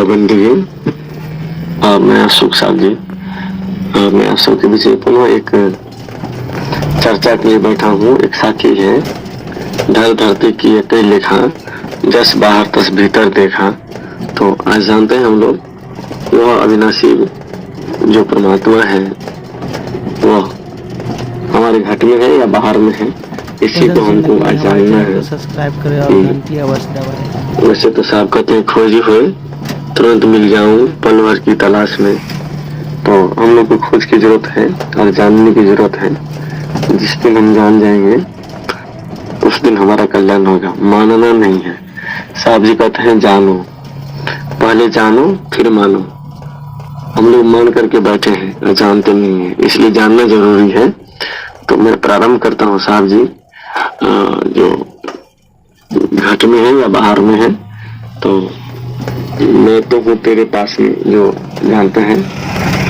बंदगी। मैं अशोक साहब जी, मैं आप सबके बीच में पुनः एक चर्चा के लिए बैठा हूँ। एक साथी है, धर धरती की ये लिखा, जस बाहर तस भीतर देखा। तो आज जानते हैं हम लोग वह अविनाशी जो परमात्मा है वह हमारे घट में है या बाहर में है, इसी को हमको आज जानना है। सब्सक्राइब करें और घंटी अवश्य दबाएं। वैसे तो साहब कहते हैं खोजी हुए तुरंत मिल जाऊं पल भर की तलाश में। तो हम लोग को खोज की जरूरत है और जानने की जरूरत है। जिस दिन हम जान जाएंगे उस दिन हमारा कल्याण होगा। मानना नहीं है। साहब जी कहते हैं जानो, पहले जानो फिर मानो। हम लोग मान करके बैठे हैं और जानते नहीं है, इसलिए जानना जरूरी है। तो मैं प्रारंभ करता हूँ साहब जी, जो घट में है या बाहर में है। तो मैं तो हूँ तेरे पास में, जो जानते हैं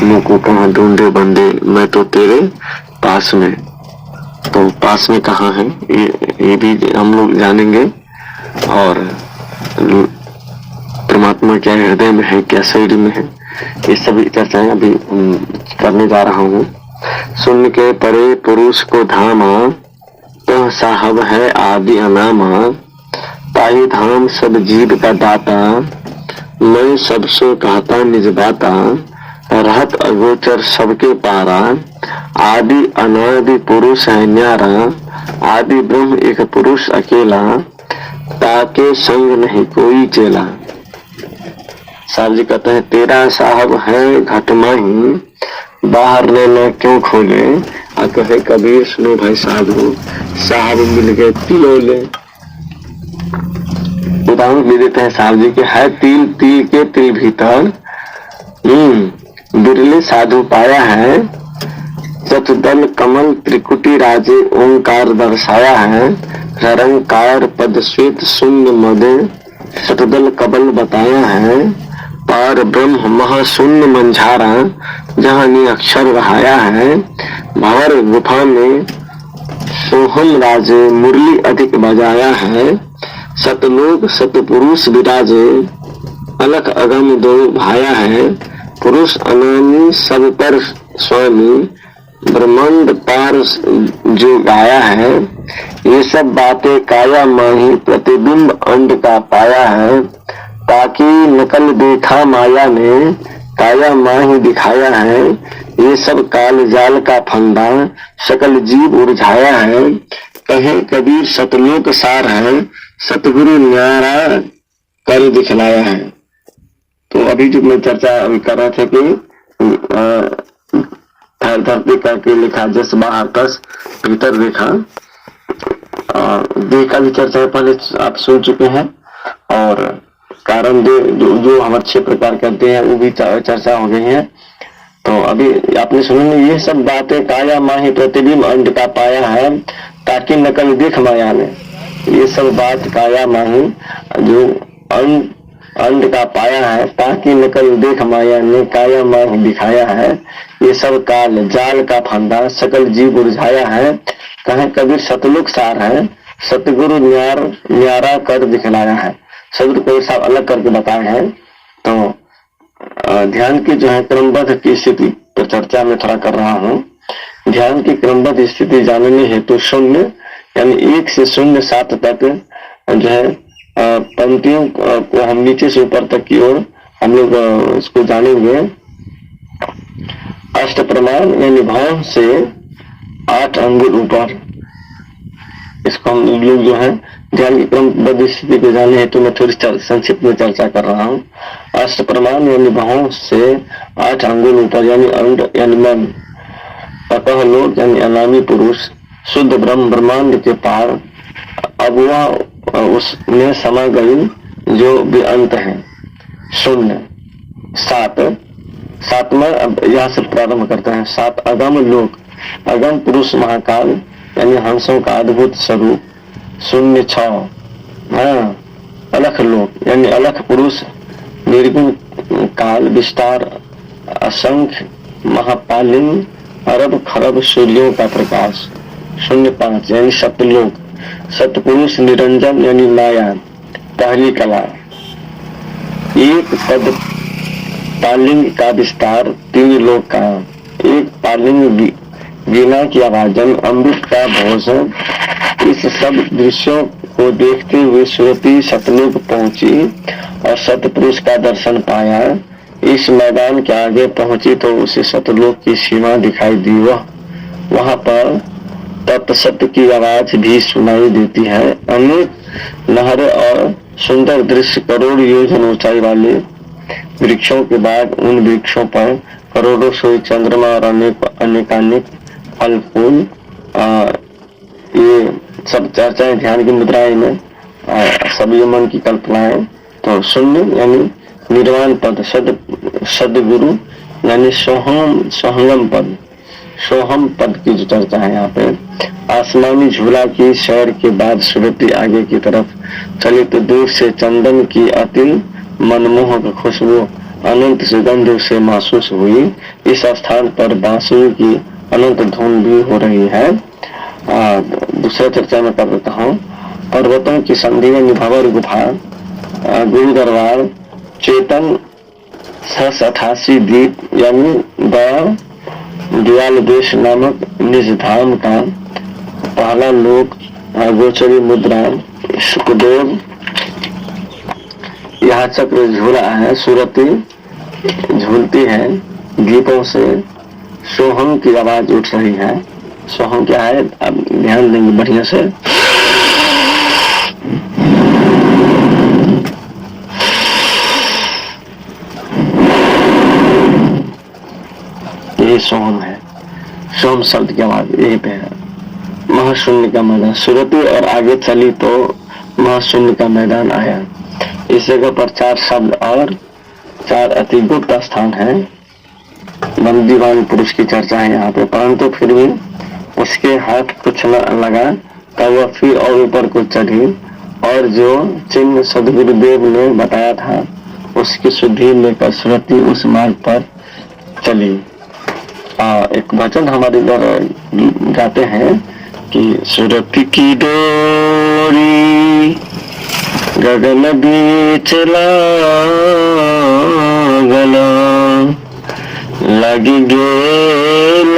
मुझको कहाँ ढूंढे बंदे, मैं तो तेरे पास में। तो पास में कहाँ है ये भी हम लोग जानेंगे। और परमात्मा क्या हृदय में है, क्या शरीर में है, ये सभी चर्चाएं अभी करने जा रहा हूँ। सुन के परे पुरुष को धामा, तो साहब है आदि अनामा। ताई धाम सब जीव का दाता, मैं सबसे कहता निज बाता। रहत अगोचर सबके पारा, आदि अनादि पुरुष है न्यारा। आदि ब्रह्म एक पुरुष अकेला, ताके संग नहीं कोई चेला। साहब जी कहते हैं तेरा साहब है घट माही, बाहर ने न क्यों खोले। और कहे कबीर सुनो भाई साधु, साहब मिल गए तिलोले। उदाहरण दे देते हैं साहब जी के, है तिल तिल के तिल भीतर, बिरले साधु पाया है। चतुदल कमल त्रिकुटी राजे ओंकार दर्शाया है। निरंकार पद श्वेत शून्य मदे, शतदल कबल बताया है। पार ब्रह्म महाशून्य मंझारा, जहाँ निरक्षर रहाया है। भंवर गुफा में सोहम राजे, मुरली अधिक बजाया है। सतलोक सतपुरुष विराजे, अलख अगम दो भाया है। पुरुष अनामी सब पर स्वामी, ब्रह्मांड पार जो गाया है। ये सब बातें काया माही, प्रतिबिंब अंड का पाया है। ताकि नकल देखा माया ने, काया माही दिखाया है। ये सब काल जाल का फंदा, सकल जीव उलझाया है। कहे कबीर सतलोक सार है, सतगुरु न्यारा कर दिखलाया है। तो अभी जो मैं चर्चा कर रहे थे कि धरती करके लिखा, जस बाहर तस भीतर देखा। देह का भी चर्चा पहले आप सुन चुके हैं। और कारण जो हम अच्छे प्रकार करते हैं वो भी चर्चा हो गई है। तो अभी आपने सुना, ये सब बातें काया माही, प्रतिबिंब अंड का पाया है। ताकि नकल देख माया ने, ये सब बात काया माही जो अंड का पाया है। ताकि नकल देख माया ने, काया माही दिखाया है। ये सब काल जाल का फंदा, सकल जीव उलझाया है। कहे कबीर सतलोक सार है, सतगुरु न्यारा कर दिखलाया है। सदगुरु को साहब अलग करके बताए हैं। तो ध्यान की जो है क्रमबद्ध की स्थिति पर चर्चा में थोड़ा कर रहा हूँ। ध्यान की क्रमबद्ध स्थिति जानने हेतु शून्य यानी 1 से 0 7 तक जो है पंक्तियों को हम नीचे से ऊपर तक की ओर हम लोग इसको जानेंगे। अष्ट प्रमाण यानी भाव से 8 अंगुल ऊपर, इसको हम लोग जो है ध्यान की क्रमबद्ध स्थिति को जाने हेतु मैं थोड़ी संक्षिप्त में चर्चा कर रहा हूँ। अष्ट प्रमाण यानी भाव से 8 अंगुल ऊपर यानी अंड यानी मन। अतः लोक यानी अनामी पुरुष, शुद्ध ब्रह्म ब्रह्मांड के पार। अब वह उसमें समा गई जो भी अंत है। शून्य 7 सातवां, अब यहाँ से प्रारंभ करते हैं। 7 अगम लोक, अगम पुरुष महाकाल यानी हंसों का अद्भुत स्वरूप। 0 6 अलख लोक यानी अलख पुरुष, निर्गुण काल विस्तार, असंख्य महापालिन अरब खरब सूर्यों का प्रकाश। 0 5 यानी सतलोक, सतपुरुष निरंजन यानी माया, पहली कला। एक पद पालिंग का विस्तार, 3 लोक का, एक पालिंग वीणा की आवाजन, अमृत का भोजन। इस सब दृश्यों को देखते हुए सुरती सतलोक पहुंची और सतपुरुष का दर्शन पाया। इस मैदान के आगे पहुंची तो उसे सतलोक की सीमा दिखाई दी। वहां पर तत्सत की आवाज भी सुनाई देती है। अनेक नहरें और सुंदर दृश्य, करोड़ योजन ऊंचाई वाले वृक्षों के बाद उन वृक्षों पर करोड़ों सूर्य, चंद्रमा और अनेकानेक फल फूल। ये सब चर्चाएं ध्यान की मुद्राएं में, सभी मन की कल्पनाएं। तो शून्य यानी निर्वाण पद, सदगुरु यानी सोहम पद, सोहम पद की जो चर्चा है यहाँ पे। आसमानी झूला की सैर के बाद सुरती आगे की तरफ चली तो दूर से चंदन की अति मनमोहक खुशबू, अनंत सुगंध उसे महसूस हुई। इस स्थान पर बांसुरी की अनंत धुन भी हो रही है। दूसरा चर्चा में कर देता हूँ। पर्वतों की संधि में निभावर गुफा, गुरु दरबार, चेतन 688 द्वीप यानी दयाल देश नामक निज धाम का पहला लोक, गोचरी मुद्रा, सुखदेव। यहाँ चक्र झूला है, सुरती झूलती है, दीपों से सोहम की आवाज उठ रही है। सोहम क्या है, अब ध्यान देंगे बढ़िया से। ये सोहम है, सोहम शब्द की आवाज यही पे है। महाशून्य का मैदान, सुरती और आगे चली तो महाशून्य का मैदान आया। इस जगह पर 4 शब्द और 4 अति गुप्त स्थान है। बंदीवान पुरुष की चर्चा है यहाँ पे, परंतु फिर भी उसके हाथ कुछ न लगा तब वह फिर और ऊपर को चढ़ी और जो चिन्ह सदगुरुदेव ने बताया था उसकी शुद्धि लेकर सुरती उस मार्ग पर चली। एक वचन हमारे इधर गाते हैं कि सुरती की डोरी गगन बीच लागला, लगी गेल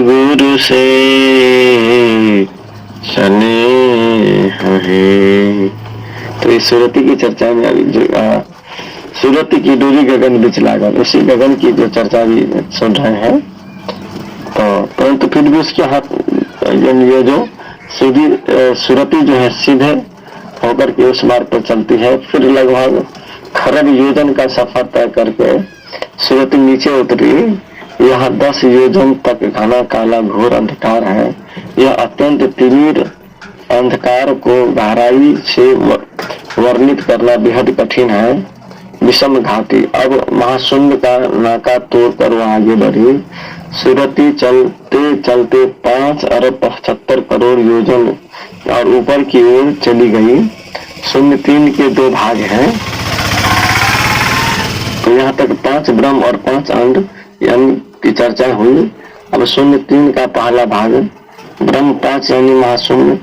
गुरु से स्नेह है। तो इस सुरती की चर्चा में अभी सुरती की डोरी गगन बीच लागल, उसी गगन की जो चर्चा भी सुन रहे हैं। तो परंतु फिर भी उसके हाथ ये जो सुरती जो है सीधे होकर के उस मार्ग पर चलती है। फिर लगभग खरब योजन का सफर तय करके सुरती नीचे उतरी। यहाँ 10 योजन तक घना काला घोर अंधकार है। यह अत्यंत तीव्र अंधकार को गहराई से वर्णित करना बेहद कठिन है, विषम घाटी। अब महाशून्य का नाका तोड़कर वह आगे बढ़ी। सुरती चलते चलते 5 अरब 75 करोड़ योजन और ऊपर की ओर चली गई। 03 के 2 भाग हैं, तो यहाँ तक 5 ब्रह्म और 5 अंड यानी की चर्चा हुई। अब 03 का पहला भाग ब्रह्म 5 यानी महाशून्य,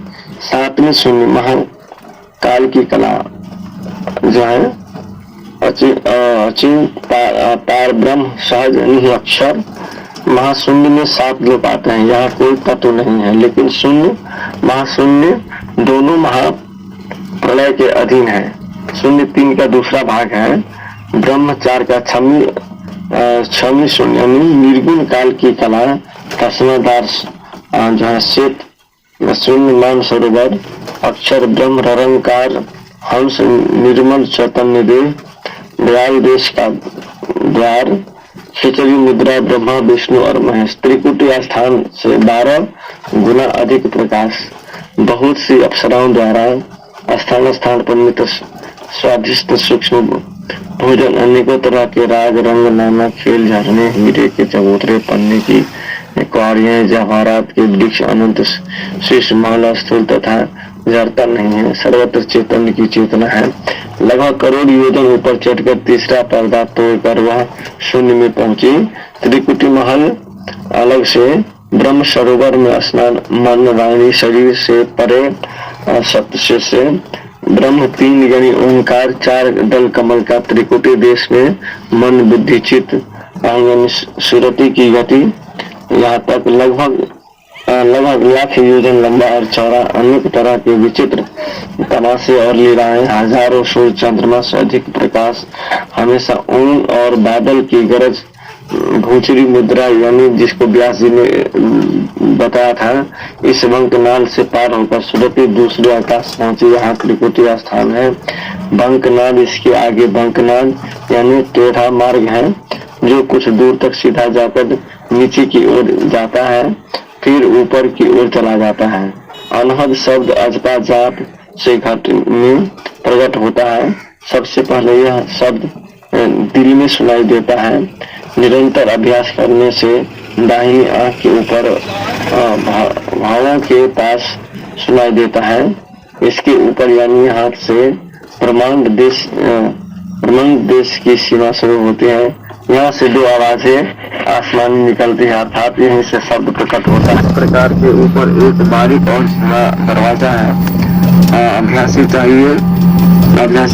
7वें शून्य महाकाल की कला जो है, अचिन पार ब्रह्म सहज यानी अक्षर। महाशून्य में 7 लोग आते हैं, यहाँ कोई तत्व नहीं है, लेकिन शून्य महाशून्य दोनों महाप्रलय के अधीन है। 03 का दूसरा भाग है ब्रह्म 4 का छमी शून्य यानी निर्गुण काल की कला, तस्मादार जो है श्वेत शून्य मान सरोवर, अक्षर ब्रह्म रंकार हंस निर्मल चैतन्य देव, दयाल देश का द्वार, खिचड़ी मुद्रा ब्रह्मा विष्णु और महेश, त्रिकुटी स्थान से 12 गुना अधिक प्रकाश, बहुत सी अप्सराओं द्वारा स्थान स्थान पर नित स्वादिष्ट सूक्ष्म भोजन, अनेकों तरह के राग रंग नाना खेल, झरने हीरे के चबूतरे, पन्ने की कौड़ियां, जवाहरात के वृक्ष, अनंत शीश माला स्थूल तथा जड़ता नहीं है, सर्वत्र चेतन की चेतना है। लगभग करोड़ योजन ऊपर चढ़कर तीसरा पर्दा तोड़कर वह शून्य में पहुंची। त्रिकुटी महल अलग से, ब्रह्म सरोवर में स्नान, मन वाणी शरीर से परे, सत्य से ब्रह्म तीन यानी ओंकार, चार दल कमल का त्रिकुटी देश में मन बुद्धि चित्त यानी सुरति की गति, यहाँ तक लगभग लाख योजन लंबा और चौड़ा, अनेक तरह के विचित्र तमाशे और लीलाएं, हजारों सूर्य चंद्रमा से अधिक प्रकाश, हमेशा ऊन और बादल की गरज, भूचरी मुद्रा यानी जिसको व्यास जी ने बताया था, इस बंकनाल से पार होकर सुरति दूसरे आकाश पहुंची, यहाँ त्रिकुटी स्थान है। बंकनाल, इसके आगे बंकनाल यानी टेढ़ा मार्ग है जो कुछ दूर तक सीधा जाकर नीचे की ओर जाता है, फिर ऊपर की ओर चला जाता है। अनहद शब्द अजपा जाप से घट में प्रकट होता है। सबसे पहले यह शब्द दिल में सुनाई देता है। निरंतर अभ्यास करने से दाहिनी आंख के ऊपर भावों के पास सुनाई देता है। इसके ऊपर यानी हाथ से ब्रह्मांड देश की सीमा शुरू होती है। यहाँ से दो आवाजें आसमानी निकलती है, अर्थात यहीं से शब्द प्रकट होता है। प्रकार के ऊपर एक बारीक और दरवाजा है। अभ्यासी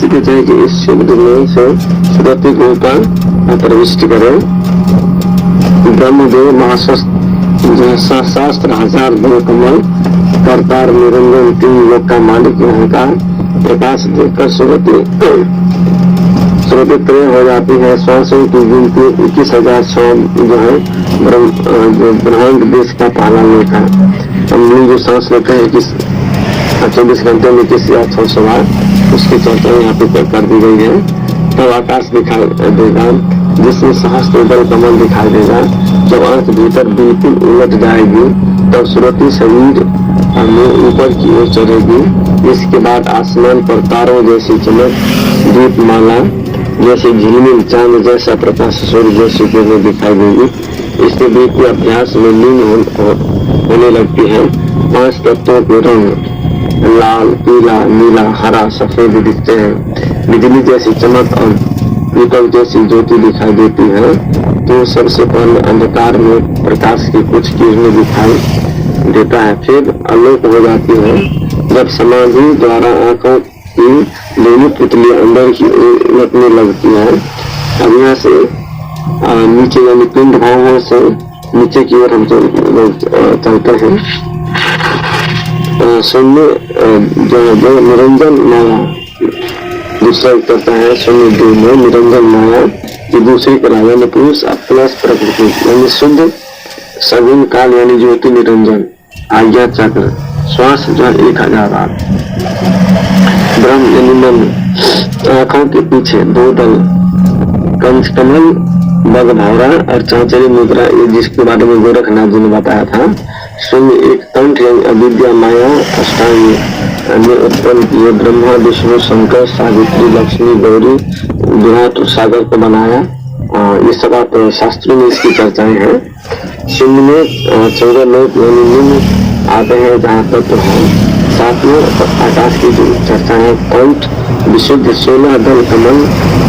को चाहिए कि इस शब्द में से सुरति के ऊपर प्रविष्ट करे। ब्रह्मदेव महाशास्त्र हजार दल कमल करतार निरंजन तीन लोक का मालिक यहाँ का प्रकाश देखकर सुरति त्रय हो जाती है। श्वासों की गिनती 21,006 जो है ब्रह्मांड देश का पहला लेख है। हम लोग जो सांस लेते हैं 24 घंटे में 21,600 बार, उसकी चर्चा यहाँ पे कर दी गई है। तब आकाश दिखाई देगा जिसमें सहस्त्र दल कमल दिखाई देगा। जब आंख भीतर बिल्कुल उलट जाएगी तब सुरति शरीर में ऊपर की ओर चढ़ेगी। इसके बाद आसमान पर तारों जैसी चमक, दीपमाला जैसे झिलमिल, चांद जैसा प्रकाश, सूर्य जैसी किरणें दिखाई देगी। इससे व्यक्ति अभ्यास में लीन होने लगती है। 5 तत्वों के रंग लाल, पीला, नीला, हरा, सफेद दिखते हैं। बिजली जैसी चमक और दीपक जैसी ज्योति दिखाई देती है। तो सबसे पहले अंधकार में प्रकाश की कुछ किरणें दिखाई देता है, फिर आलोक हो जाती है। जब समाधि द्वारा आंखों की दोनों पुतली अंदर की उलटने लगती है। अब यहाँ से नीचे यानी पिंड भावों से नीचे की ओर हम चलते हैं। शून्य जो निरंजन माया दूसरा करता है। शून्य दो में निरंजन माया की दूसरी कला यानी पुरुष प्लस प्रकृति यानी शुद्ध सगुण काल यानी ज्योति निरंजन, आज्ञा चक्र, श्वास जो 1000 ब्रह्म यानी मन, आंखों के पीछे 2 दल कंचकमल, बगभौरा और चांचरी मुद्रा, ये जिसके बारे में गोरखनाथ जी ने बताया था। शून्य एक कंठ यानी अविद्या माया अष्टांग ने उत्पन्न किए। ब्रह्मा, विष्णु, शंकर, सावित्री, लक्ष्मी, गौरी, विराट सागर को बनाया। ये सब आप शास्त्रों में इसकी चर्चाएं हैं। शून्य में 14 लोग यानी निम्न आते हैं जहाँ तत्व है। सातवें आकाश की जो चर्चा है, कंठ विशुद्ध 16 दल कमल,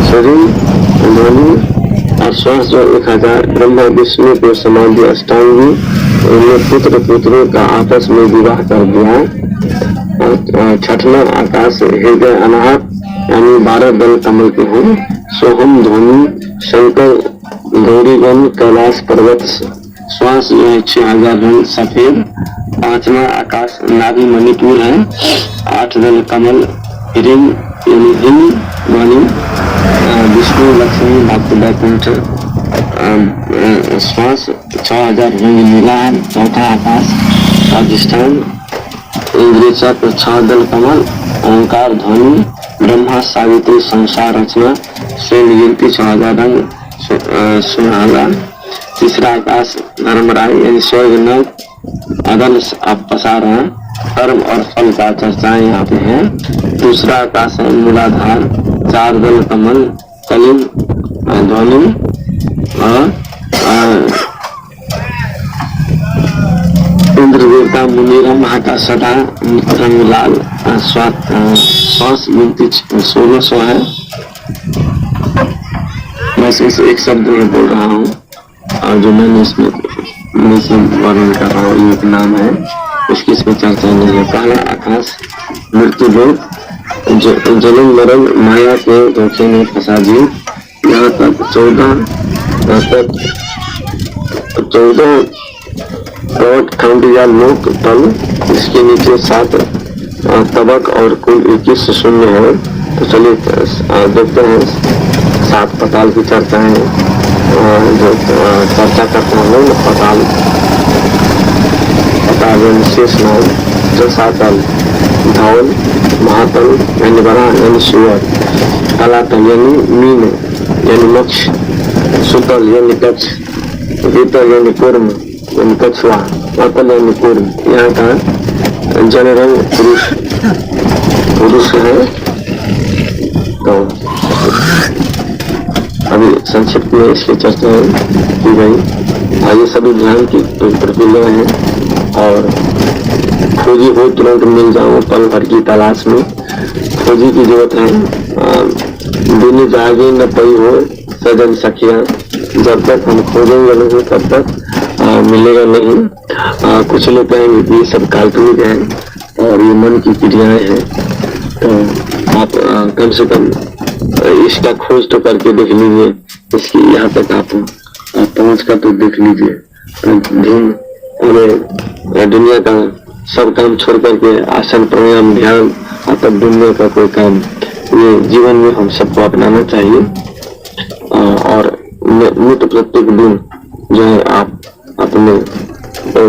शरीर ध्वनि और श्वास जो 1000। ब्रह्मा विष्णु को समाधि अष्टांगी, उन्हें पुत्रों का आपस में विवाह कर दिया। और छठवां आकाश हृदय अनाहत यानी 12 दल कमल के हैं। सोहम ध्वनि, शंकर, गौरीगण, कैलाश पर्वत, श्वास जो है 6000 रंग सफेद। 5वां आकाश नाभि मणिपुर है। 8 दल कमल, हिरिंग यानी हिम ध्वनि, विष्णु, लक्ष्मी, भक्त, बैकुंठ, श्वास 6000 रंग नीला है। 4था आकाश राजस्थान, इंद्रिय चक्र 6 दल कमल, ओंकार ध्वनि, ब्रह्मा, सावित्री, संसार रचना, स्वयं गिनती 6000 रंग सुहागा। तीसरा आकाश धर्मराय यानी स्वर्ग नव, अदल पसारा, कर्म और फल का चर्चाएं यहाँ पे है। दूसरा आकाश है मूलाधार, 4 दल कमल, कलिम ध्वनि और इंद्र देवता मुनीरम, हाथा सदा, रंग लाल, श्वास गिनती 1600 है। बस इस एक शब्द में बोल रहा हूँ और जो मैंने इसमें वर्णन कर रहा हूँ, ये एक नाम है, उसकी इसमें चर्चा नहीं है। पहला आकाश मृत्यु लोक, जन्म मरण माया के धोखे में फंसा जी। यहाँ तक 14 करोड़ खंडिया लोक तल, इसके नीचे 7 तबक और कुल 21 शून्य है। तो चलिए देखते हैं 7 पताल की चर्चा है, जो चर्चा करते हैं लोग। पताल यानी शेष नाग, रसातल, धौल, महातल यानी बड़ा यानी सुअर, तलातल यानी मीन यानी मत्स्य, सुतल यानी कच्छ, गीतल यानी कुर्म यानी कछुआ, अतल यानी कुर्म। यहाँ का जनरंग पुरुष है। तो अभी संक्षिप्त में इसकी चर्चा की गई। आइए सभी ध्यान की प्रक्रिया है और खोजी हो तुरंत मिल जाओ पल भर की तलाश में। खोजी की जरूरत है। दिन जागे न पई हो सजन सखिया, जब तक हम खोजेंगे नहीं तब तक मिलेगा नहीं। कुछ लोग कहेंगे कि ये सब काल्पनिक है और ये मन की क्रियाएं हैं। तो आप कम से कम इसका खोज तो करके देख लीजिए। इसकी यहाँ तक आप पहुँच कर तो देख लीजिए। दुनिया का सब काम छोड़ करके आसन प्राणायाम ध्यान तब दुनिया का कोई काम ये जीवन में हम सबको अपनाना चाहिए। और नित्य प्रत्येक दिन जो है आप अपने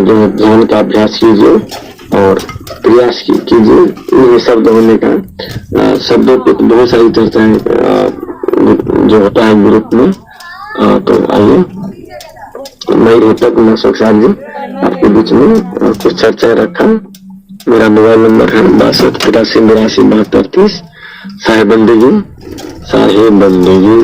जो है ध्यान का अभ्यास कीजिए और प्रयास कीजिए। ये शब्द होने का शब्दों पे बहुत सारी चर्चाएं जो होता है ग्रुप में। तो आइए मैं रोहतक में सुखसार जी आपके बीच में कुछ चर्चा रखा। मेरा मोबाइल नंबर है 62 83 82 72 30। साहेब बंदेगी।